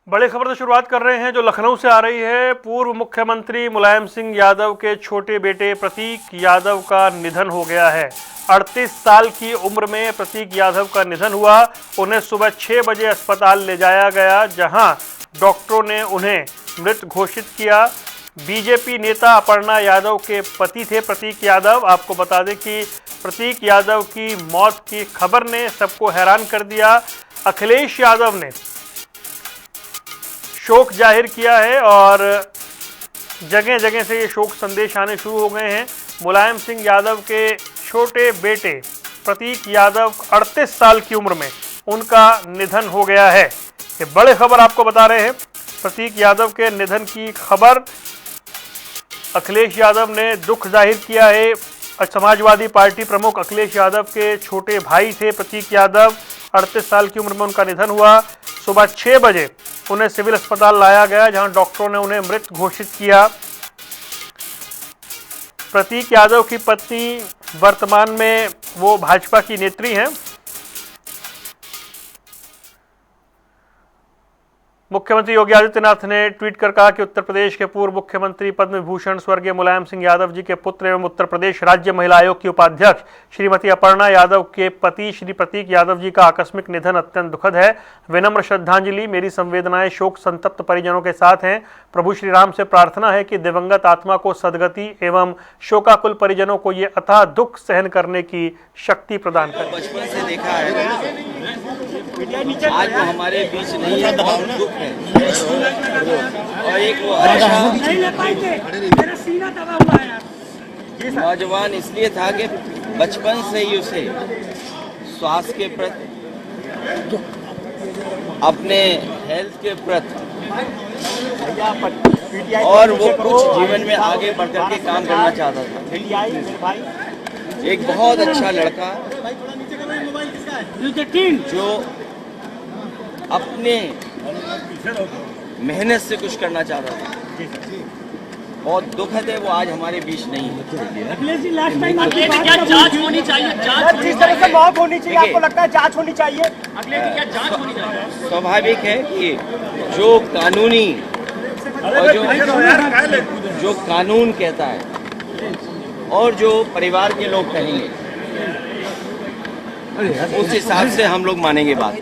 बड़ी खबर से शुरुआत कर रहे हैं जो लखनऊ से आ रही है। पूर्व मुख्यमंत्री मुलायम सिंह यादव के छोटे बेटे प्रतीक यादव का निधन हो गया है। 38 साल की उम्र में प्रतीक यादव का निधन हुआ। उन्हें सुबह 6 बजे अस्पताल ले जाया गया, जहां डॉक्टरों ने उन्हें मृत घोषित किया। बीजेपी नेता अपर्णा यादव के पति थे प्रतीक यादव। आपको बता दें कि प्रतीक यादव की मौत की खबर ने सबको हैरान कर दिया। अखिलेश यादव ने शोक जाहिर किया है और जगह जगह से ये शोक संदेश आने शुरू हो गए हैं। मुलायम सिंह यादव के छोटे बेटे प्रतीक यादव 38 साल की उम्र में उनका निधन हो गया है। ये बड़े खबर आपको बता रहे हैं। प्रतीक यादव के निधन की खबर अखिलेश यादव ने दुख जाहिर किया है। समाजवादी पार्टी प्रमुख अखिलेश यादव के छोटे भाई थे प्रतीक यादव। 38 साल की उम्र में उनका निधन हुआ। सुबह 6 बजे उन्हें सिविल अस्पताल लाया गया, जहां डॉक्टरों ने उन्हें मृत घोषित किया। प्रतीक यादव की पत्नी वर्तमान में वो भाजपा की नेत्री हैं। मुख्यमंत्री योगी आदित्यनाथ ने ट्वीट कर कहा कि उत्तर प्रदेश के पूर्व मुख्यमंत्री पद्म विभूषण स्वर्गीय मुलायम सिंह यादव जी के पुत्र एवं उत्तर प्रदेश राज्य महिला आयोग की उपाध्यक्ष श्रीमती अपर्णा यादव के पति श्री प्रतीक यादव जी का आकस्मिक निधन अत्यंत दुखद है। विनम्र श्रद्धांजलि। मेरी संवेदनाएं शोक संतप्त परिजनों के साथ हैं। प्रभु श्री राम से प्रार्थना है कि दिवंगत आत्मा को सदगति एवं शोकाकुल परिजनों को ये अथाह दुख सहन करने की शक्ति प्रदान करें। बचपन से देखा है, आज वो हमारे बीच नहीं है, बहुत दुख है। और एक वो अच्छा नौजवान इसलिए था कि बचपन से ही उसे स्वास्थ्य के प्रति, अपने हेल्थ के प्रति और वो कुछ जीवन में आगे बढ़ करके काम करना चाहता था। एक बहुत अच्छा लड़का जो अपने मेहनत से कुछ करना चाहता था। बहुत दुखद है वो आज हमारे बीच नहीं है। अखिलेश जी, लास्ट टाइम आपकी बात क्या जांच होनी चाहिए? जांच जिस तरह से मौत होनी चाहिए, आपको लगता है जांच होनी चाहिए? अखिलेश जी, क्या जांच होनी चाहिए? स्वाभाविक है कि जो कानूनी और जो कानून कहता है और जो परिवार के लोग कहेंगे, उस हिसाब से हम लोग मानेंगे बात।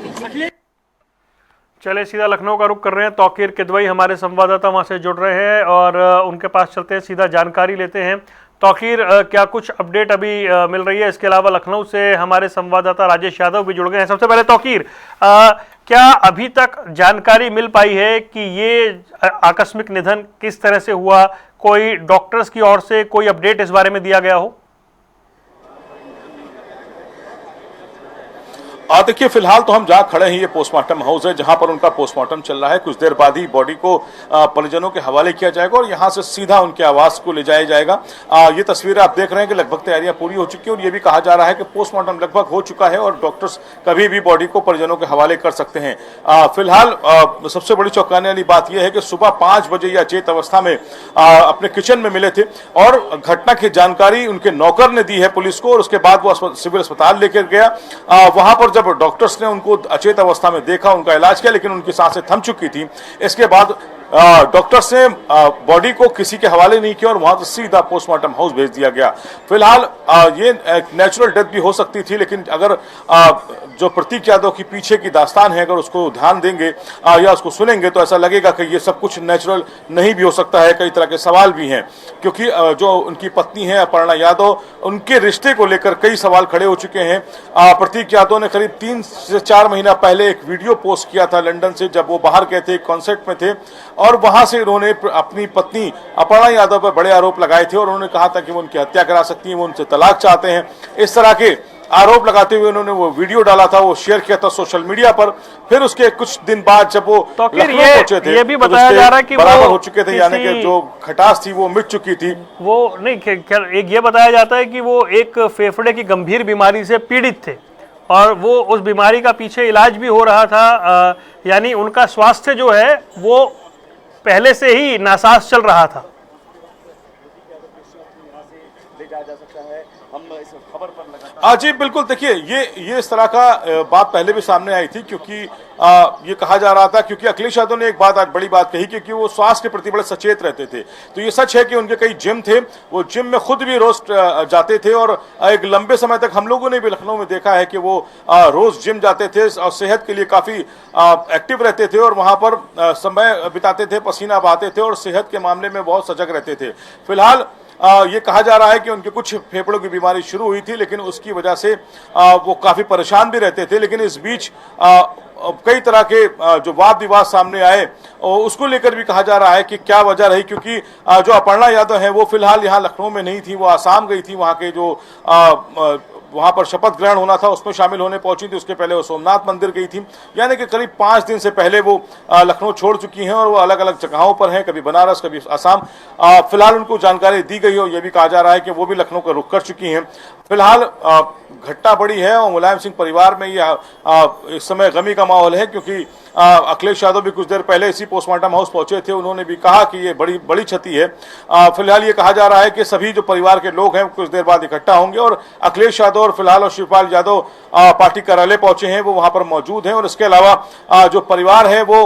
चले सीधा लखनऊ का रुख कर रहे हैं। तौकीर किदवई हमारे संवाददाता वहां से जुड़ रहे हैं और उनके पास चलते हैं, सीधा जानकारी लेते हैं। तौकीर, क्या कुछ अपडेट अभी मिल रही है? इसके अलावा लखनऊ से हमारे संवाददाता राजेश यादव भी जुड़ गए हैं। सबसे पहले तौकीर, क्या अभी तक जानकारी मिल पाई है कि ये आकस्मिक निधन किस तरह से हुआ? कोई डॉक्टर्स की ओर से कोई अपडेट इस बारे में दिया गया हो? देखिए, फिलहाल तो हम जहां खड़े हैं ये पोस्टमार्टम हाउस है, जहां पर उनका पोस्टमार्टम चल रहा है। कुछ देर बाद ही बॉडी को परिजनों के हवाले किया जाएगा और यहां से सीधा उनके आवास को ले जाया जाएगा। ये तस्वीरें आप देख रहे हैं कि लगभग तैयारियां पूरी हो चुकी है और ये भी कहा जा रहा है कि पोस्टमार्टम लगभग हो चुका है और डॉक्टर्स कभी भी बॉडी को परिजनों के हवाले कर सकते हैं। फिलहाल सबसे बड़ी चौंकाने वाली बात यह है कि सुबह 5 बजे ये अचेत अवस्था में अपने किचन में मिले थे और घटना की जानकारी उनके नौकर ने दी है पुलिस को और उसके बाद वो सिविल अस्पताल लेकर गया। वहां पर जब डॉक्टर्स ने उनको अचेत अवस्था में देखा, उनका इलाज किया, लेकिन उनकी सांसें थम चुकी थी। इसके बाद डॉक्टर्स ने बॉडी को किसी के हवाले नहीं किया और वहां से सीधा पोस्टमार्टम हाउस भेज दिया गया। फिलहाल ये नेचुरल डेथ भी हो सकती थी, लेकिन अगर जो प्रतीक यादव की पीछे की दास्तान है, अगर उसको ध्यान देंगे या उसको सुनेंगे तो ऐसा लगेगा कि ये सब कुछ नेचुरल नहीं भी हो सकता है। कई तरह के सवाल भी हैं, क्योंकि जो उनकी पत्नी है अपर्णा यादव, उनके रिश्ते को लेकर कई सवाल खड़े हो चुके हैं। प्रतीक यादव ने करीब 3 से 4 महीना पहले एक वीडियो पोस्ट किया था लंदन से, जब वो बाहर गए थे, कॉन्सर्ट में थे और वहां से उन्होंने अपनी पत्नी अपर्णा यादव पर बड़े आरोप लगाए थे और उन्होंने कहा था कि वो उनकी हत्या करा सकती हैं, वो उनसे तलाक चाहते हैं। इस तरह के आरोप लगाते हुए उन्होंने वो वीडियो डाला था, वो शेयर किया था सोशल मीडिया पर। फिर उसके कुछ दिन बाद जब वो लखनऊ पहुंचे थे, ये भी बताया जा रहा है कि बराबर हो चुके थे, यानी कि जो खटास थी वो मिट चुकी थी। वो नहीं, एक ये बताया जाता है कि वो एक फेफड़े की गंभीर बीमारी से पीड़ित थे और वो उस बीमारी का पीछे इलाज भी हो रहा था। यानी उनका स्वास्थ्य जो है वो पहले से ही नासाज चल रहा था। जी बिल्कुल, देखिए ये इस तरह का बात पहले भी सामने आई थी, क्योंकि ये कहा जा रहा था, क्योंकि अखिलेश यादव ने एक बात आज बड़ी बात कही क्योंकि वो स्वास्थ्य के प्रति बड़े सचेत रहते थे। तो ये सच है कि उनके कई जिम थे, वो जिम में खुद भी रोज जाते थे और एक लंबे समय तक हम लोगों ने भी लखनऊ में देखा है कि वो रोज जिम जाते थे और सेहत के लिए काफी एक्टिव रहते थे और वहां पर समय बिताते थे, पसीना बहाते थे और सेहत के मामले में बहुत सजग रहते थे। फिलहाल ये कहा जा रहा है कि उनके कुछ फेफड़ों की बीमारी शुरू हुई थी, लेकिन उसकी वजह से वो काफी परेशान भी रहते थे। लेकिन इस बीच कई तरह के जो वाद विवाद सामने आए उसको लेकर भी कहा जा रहा है कि क्या वजह रही, क्योंकि जो अपर्णा यादव है वो फिलहाल यहाँ लखनऊ में नहीं थी, वो आसाम गई थी। वहाँ के जो वहां पर शपथ ग्रहण होना था उसमें शामिल होने पहुंची थी। उसके पहले वो सोमनाथ मंदिर गई थी, यानी कि करीब 5 दिन से पहले वो लखनऊ छोड़ चुकी हैं और वो अलग अलग जगहों पर हैं, कभी बनारस कभी आसाम। फिलहाल उनको जानकारी दी गई और यह भी कहा जा रहा है कि वो भी लखनऊ का रुख कर चुकी हैं। फिलहाल घटना बड़ी है और मुलायम सिंह परिवार में ये इस समय गमी का माहौल है, क्योंकि अखिलेश यादव भी कुछ देर पहले इसी पोस्टमार्टम हाउस पहुंचे थे। उन्होंने भी कहा कि ये बड़ी क्षति है। फिलहाल ये कहा जा रहा है कि सभी जो परिवार के लोग हैं कुछ देर बाद इकट्ठा होंगे और अखिलेश यादव और फिलहाल और शिवपाल यादव पार्टी कार्यालय पहुंचे हैं, वो वहां पर मौजूद हैं। और इसके अलावा जो परिवार है वो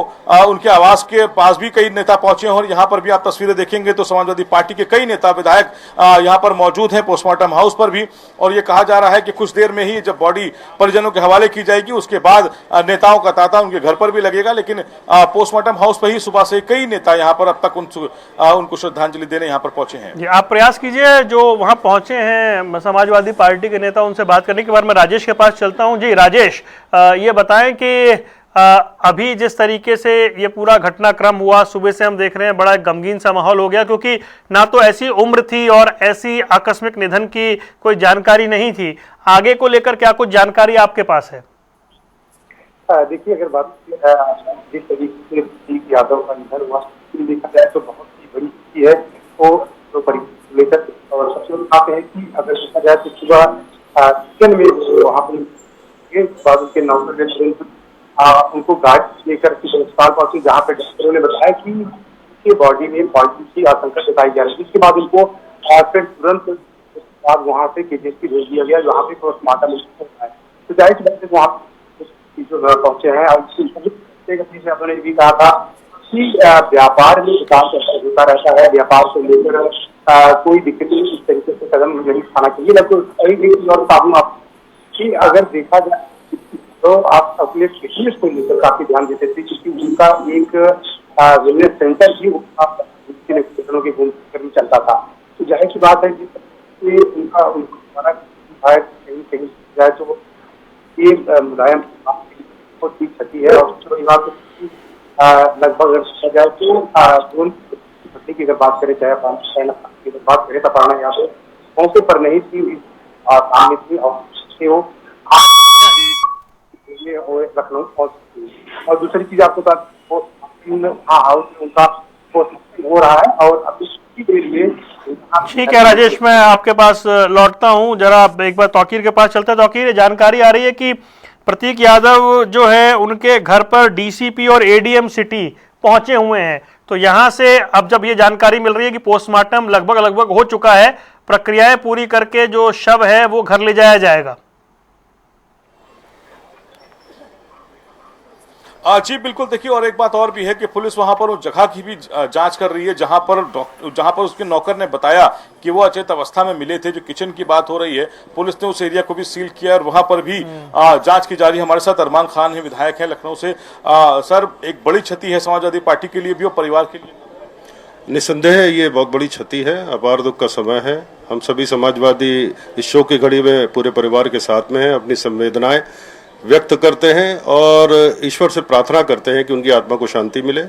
उनके आवास के पास भी कई नेता पहुंचे हैं और यहाँ पर भी आप तस्वीरें देखेंगे तो समाजवादी पार्टी के कई नेता विधायक यहाँ पर मौजूद हैं पोस्टमार्टम हाउस पर भी। और ये कहा जा रहा है कि कुछ देर में ही जब बॉडी परिजनों के हवाले की जाएगी उसके बाद नेताओं का तांता उनके घर पर भी लगेगा। लेकिन पोस्टमार्टम हाउस पर ही सुबह से कई नेता यहाँ पर अब तक उनको श्रद्धांजलि देने यहाँ पर पहुंचे हैं। आप प्रयास कीजिए जो वहां पहुंचे हैं समाजवादी पार्टी के नेता, उनसे बात करने के बाद मैं राजेश के पास चलता हूं। जी राजेश, ये बताएं कि अभी जिस तरीके से ये पूरा घटनाक्रम हुआ, सुबह से हम देख रहे हैं बड़ा गमगीन सा माहौल हो गया, क्योंकि ना तो ऐसी उम्र थी और ऐसी आकस्मिक निधन की कोई जानकारी नहीं थी। आगे को लेकर क्या कुछ जानकारी आपके पास है? देखिए, अगर बात जिस तरीके से यादव का निधन हुआ देखा जाए तो बहुत ही बड़ी स्थिति है वो तो लेकर। और सबसे बड़ी बात है कि अगर देखा जाए तो सुबह किचन में वहाँ पर बाद उनके नौकर उनको गाड़ी लेकर अस्पताल पहुंचे, जहाँ पे डॉक्टरों ने बताया कि उनकी बॉडी में पॉइजन की आशंका जताई जा रही है। इसके बाद उनको फिर तुरंत बाद वहाँ से केजीएसपी भेज दिया गया, जहाँ पे पोस्टमार्टम होता है। तो जाहिर सी बात है वहाँ पहुंचे हैं। और ने भी कहा था कि व्यापार में विकास होता रहता है, व्यापार को लेकर कोई दिक्कत नहीं, इस तरीके से कदम नहीं उठाना चाहिए। लेकिन और साबुन आप कि अगर देखा जाए तो आप अपने फिटनेस को लेकर काफी ध्यान देते थे, क्योंकि उनका एक वेलनेस सेंटर भी के घूम चलता था। तो जाहिर सी बात है कि उनका कहीं जाए तो ये मुलायम बहुत ही क्षति है। और लगभग अगर जाए तो घटना की अगर बात करें, चाहे बात करें तो अपर्णा यादव मौके पर नहीं थी, सामने थी और लखनऊ पहुंची। और दूसरी चीज आपको उनका हो रहा है और अभी ठीक है राजेश, मैं आपके पास लौटता हूं। जरा एक बार तौकीर के पास चलते हैं। तौकीर, जानकारी आ रही है कि प्रतीक यादव जो है उनके घर पर डीसीपी और एडीएम सिटी पहुंचे हुए हैं। तो यहां से अब जब ये जानकारी मिल रही है कि पोस्टमार्टम लगभग हो चुका है, प्रक्रियाएं पूरी करके जो शव है वो घर ले जाया जाएगा। जी बिल्कुल, देखिए और एक बात और भी है कि पुलिस वहां पर उस जगह की भी जांच कर रही है जहां पर उसके नौकर ने बताया कि वो अचेत अवस्था में मिले थे। जो किचन की बात हो रही है, पुलिस ने उस एरिया को भी सील किया और वहां पर भी जांच की जा रही है। हमारे साथ अरमान खान है, विधायक है लखनऊ से। सर, एक बड़ी क्षति है समाजवादी पार्टी के लिए भी और परिवार के लिए। निस्संदेह ये बहुत बड़ी क्षति है, अपार दुख का समय है। हम सभी समाजवादी इस शोक की घड़ी में पूरे परिवार के साथ में हैं, अपनी संवेदनाएं व्यक्त करते हैं और ईश्वर से प्रार्थना करते हैं कि उनकी आत्मा को शांति मिले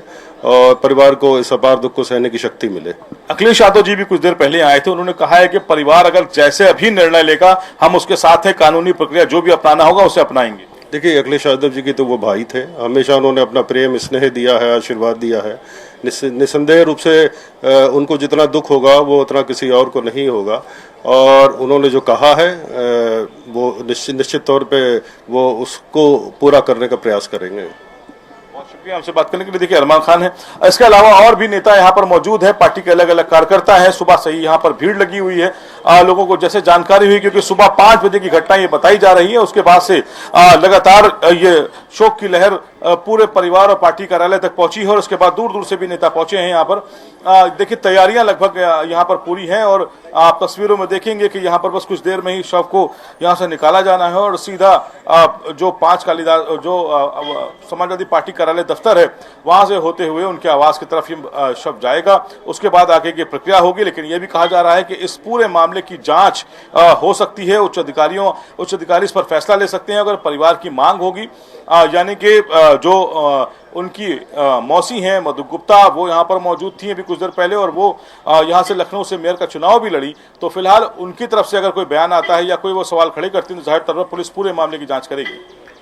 और परिवार को इस अपार दुख को सहने की शक्ति मिले। अखिलेश यादव जी भी कुछ देर पहले आए थे, उन्होंने कहा है कि परिवार अगर जैसे अभी निर्णय लेगा हम उसके साथ है, कानूनी प्रक्रिया जो भी अपनाना होगा उसे अपनाएंगे। देखिए, अखिलेश यादव जी की तो वो भाई थे, हमेशा उन्होंने अपना प्रेम स्नेह दिया है, आशीर्वाद दिया है। निसंदेह रूप से उनको जितना दुख होगा वो उतना किसी और को नहीं होगा। और उन्होंने जो कहा है वो निश्चित तौर पे वो उसको पूरा करने का प्रयास करेंगे। हमसे बात करने के लिए देखिए अरमान खान है। इसके अलावा और भी नेता यहाँ पर मौजूद है, पार्टी के अलग अलग कार्यकर्ता हैं। सुबह से ही यहाँ पर भीड़ लगी हुई है। लोगों को जैसे जानकारी हुई, क्योंकि सुबह 5 बजे की घटना ये बताई जा रही है, उसके बाद से लगातार ये शोक की लहर पूरे परिवार और पार्टी कार्यालय तक पहुंची है और उसके बाद दूर दूर से भी नेता पहुंचे हैं यहाँ पर। देखिए तैयारियां लगभग यहाँ पर पूरी हैं और आप तस्वीरों में देखेंगे कि यहाँ पर बस कुछ देर में ही शव को यहाँ से निकाला जाना है और सीधा जो 5 कालीदास जो समाजवादी पार्टी कार्यालय दफ्तर है वहां से होते हुए उनके आवास की तरफ ये शव जाएगा। उसके बाद आगे की प्रक्रिया होगी, लेकिन यह भी कहा जा रहा है कि इस पूरे मामले की जांच हो सकती है। उच्च अधिकारी इस पर फैसला ले सकते हैं अगर परिवार की मांग होगी। यानी कि जो उनकी मौसी हैं मधु गुप्ता, वो यहाँ पर मौजूद थी अभी कुछ देर पहले और वो यहाँ से लखनऊ से मेयर का चुनाव भी लड़ी। तो फिलहाल उनकी तरफ से अगर कोई बयान आता है या कोई वो सवाल खड़े करती है तो जाहिर तौर पर पुलिस पूरे मामले की जांच करेगी।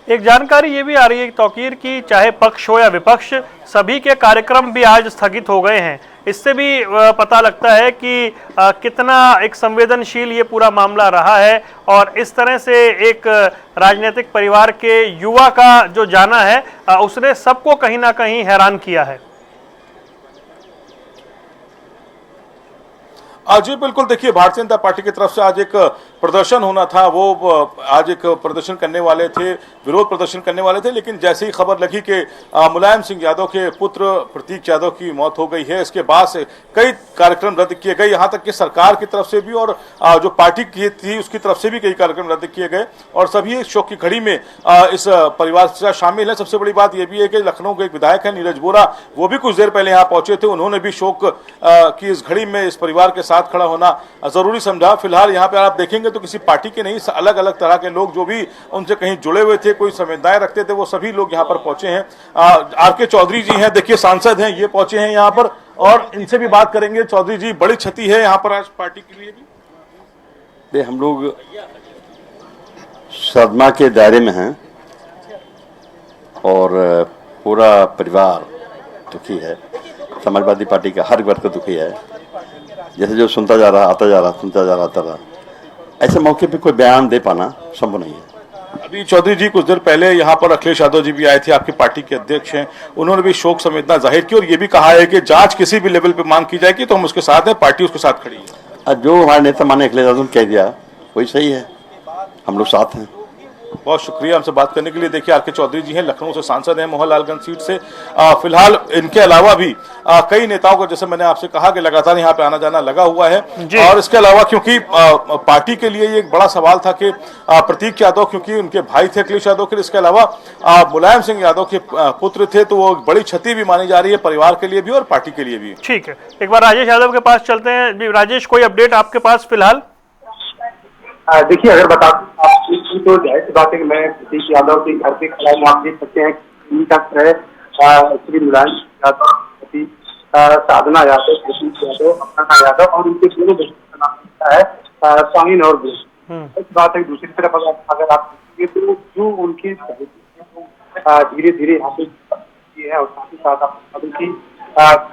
एक जानकारी ये भी आ रही है तौकीर की, चाहे पक्ष हो या विपक्ष, सभी के कार्यक्रम भी आज स्थगित हो गए हैं। इससे भी पता लगता है कि कितना एक संवेदनशील ये पूरा मामला रहा है और इस तरह से एक राजनीतिक परिवार के युवा का जो जाना है उसने सबको कहीं ना कहीं हैरान किया है। जी बिल्कुल, देखिए भारतीय जनता पार्टी की तरफ से आज एक प्रदर्शन होना था, वो आज एक प्रदर्शन करने वाले थे, विरोध प्रदर्शन करने वाले थे, लेकिन जैसे ही खबर लगी कि मुलायम सिंह यादव के पुत्र प्रतीक यादव की मौत हो गई है, इसके बाद से कई कार्यक्रम रद्द किए गए। यहाँ तक कि सरकार की तरफ से भी और जो पार्टी की थी उसकी तरफ से भी कई कार्यक्रम रद्द किए गए और सभी शोक की घड़ी में इस परिवार के साथ शामिल है। सबसे बड़ी बात यह भी है कि लखनऊ के एक विधायक है नीरज बोरा, वो भी कुछ देर पहले यहाँ पहुंचे थे। उन्होंने भी शोक की इस घड़ी में इस परिवार के साथ खड़ा होना जरूरी समझा। फिलहाल यहाँ पे आप देखेंगे तो किसी पार्टी के नहीं, अलग अलग तरह के लोग जो भी उनसे कहीं जुड़े हुए थे, कोई संवेदनाएं रखते थे, वो सभी लोग यहाँ पर पहुंचे हैं। आर.के. चौधरी जी हैं, देखिए सांसद हैं, ये पहुंचे हैं यहाँ पर और इनसे भी बात करेंगे। चौधरी जी, बड़ी क्षति है यहाँ पर आज पार्टी के लिए भी। हम लोग सदमा के दायरे में हैं और पूरा परिवार दुखी है। समाजवादी पार्टी का हर वर्ग दुखी है। जैसे जो सुनता जा रहा, आता जा रहा, सुनता जा रहा, आता रहा, ऐसे मौके पे कोई बयान दे पाना संभव नहीं है। अभी चौधरी जी कुछ देर पहले यहाँ पर अखिलेश यादव जी भी आए थे, आपकी पार्टी के अध्यक्ष हैं, उन्होंने भी शोक संवेदना जाहिर की और ये भी कहा है कि जांच किसी भी लेवल पे मांग की जाएगी तो हम उसके साथ हैं, पार्टी उसके साथ खड़ी है। जो हमारे नेता माननीय अखिलेश यादव ने कह दिया वही सही है, हम लोग साथ हैं। बहुत शुक्रिया हमसे बात करने के लिए। देखिए आर.के. चौधरी जी हैं, लखनऊ से सांसद हैं, मोहनलालगंज सीट से। फिलहाल इनके अलावा भी कई नेताओं को, जैसे मैंने आपसे कहा कि लगातार यहाँ पे आना जाना लगा हुआ है और इसके अलावा क्योंकि पार्टी के लिए ये एक बड़ा सवाल था कि प्रतीक यादव, क्योंकि उनके भाई थे अखिलेश यादव के, इसके अलावा मुलायम सिंह यादव के पुत्र थे, तो वो बड़ी क्षति भी मानी जा रही है परिवार के लिए भी और पार्टी के लिए भी। ठीक है, एक बार राजेश यादव के पास चलते हैं। राजेश, कोई अपडेट आपके पास फिलहाल? देखिए, अगर बता तो जाहिर सी बात है कि मैं प्रतीक यादव के घर पे खड़ा हूं। आप देख सकते हैं श्री मुलायम यादव, साधना यादव, प्रतीक यादव, अपना यादव और उनके दोनों बच्चों का नाम है साहिन और इस बात है। दूसरी तरफ अगर आप देखेंगे तो जो उनकी धीरे धीरे यहाँ पे है और साथ ही साथ आप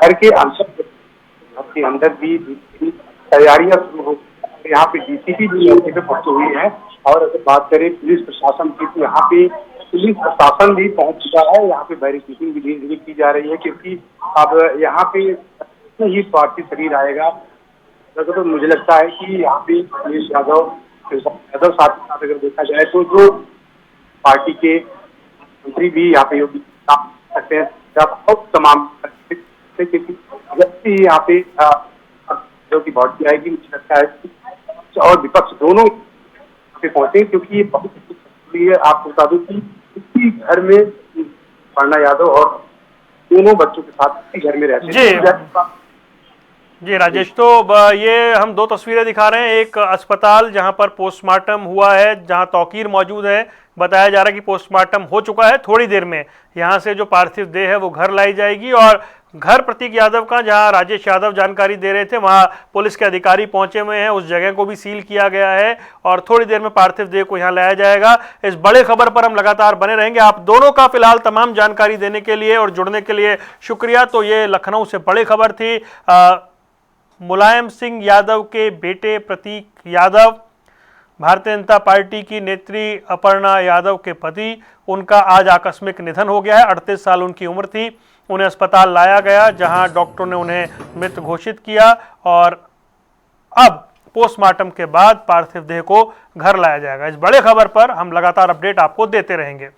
घर के अंदर भी तैयारियां शुरू हो। यहाँ पे डीसीपी भी मौके पे पहुंचे हुए हैं और अगर बात करें पुलिस प्रशासन की तो यहाँ पे पुलिस प्रशासन भी पहुंच चुका है। यहाँ पे बैरिकेडिंग भी धीरे धीरे की जा रही है क्योंकि अब यहाँ पे ही पार्टी शरीर आएगा तो मुझे लगता है कि यहाँ पे अखिलेश यादव साथ अगर देखा जाए तो जो पार्टी के मंत्री भी यहाँ पे योगी सकते हैं तमाम यहाँ पे जो की बॉडी आएगी, मुझे लगता है और विपक्ष दोनों पे पहुंचे क्योंकि ये बहुत जरूरी है। आपको बता दूं कि इसी घर में पन्ना यादव और दोनों बच्चों के साथ इसी घर में रहते हैं। जी राजेश, तो ये हम दो तस्वीरें दिखा रहे हैं। एक अस्पताल जहां पर पोस्टमार्टम हुआ है, जहां तौकीर मौजूद है। बताया जा रहा है कि पोस्टमार्टम हो चुका है, थोड़ी देर में यहां से जो पार्थिव देह है वो घर लाई जाएगी और घर प्रतीक यादव का, जहां राजेश यादव जानकारी दे रहे थे, वहां पुलिस के अधिकारी पहुंचे हुए हैं। उस जगह को भी सील किया गया है और थोड़ी देर में पार्थिव देह को यहां लाया जाएगा। इस बड़े खबर पर हम लगातार बने रहेंगे। आप दोनों का फिलहाल तमाम जानकारी देने के लिए और जुड़ने के लिए शुक्रिया। तो ये लखनऊ से बड़ी खबर थी। मुलायम सिंह यादव के बेटे प्रतीक यादव भारतीय जनता पार्टी की नेत्री अपर्णा यादव के पति, उनका आज आकस्मिक निधन हो गया है। 38 साल उनकी उम्र थी। उन्हें अस्पताल लाया गया, जहां डॉक्टरों ने उन्हें मृत घोषित किया और अब पोस्टमार्टम के बाद पार्थिव देह को घर लाया जाएगा। इस बड़े खबर पर हम लगातार अपडेट आपको देते रहेंगे।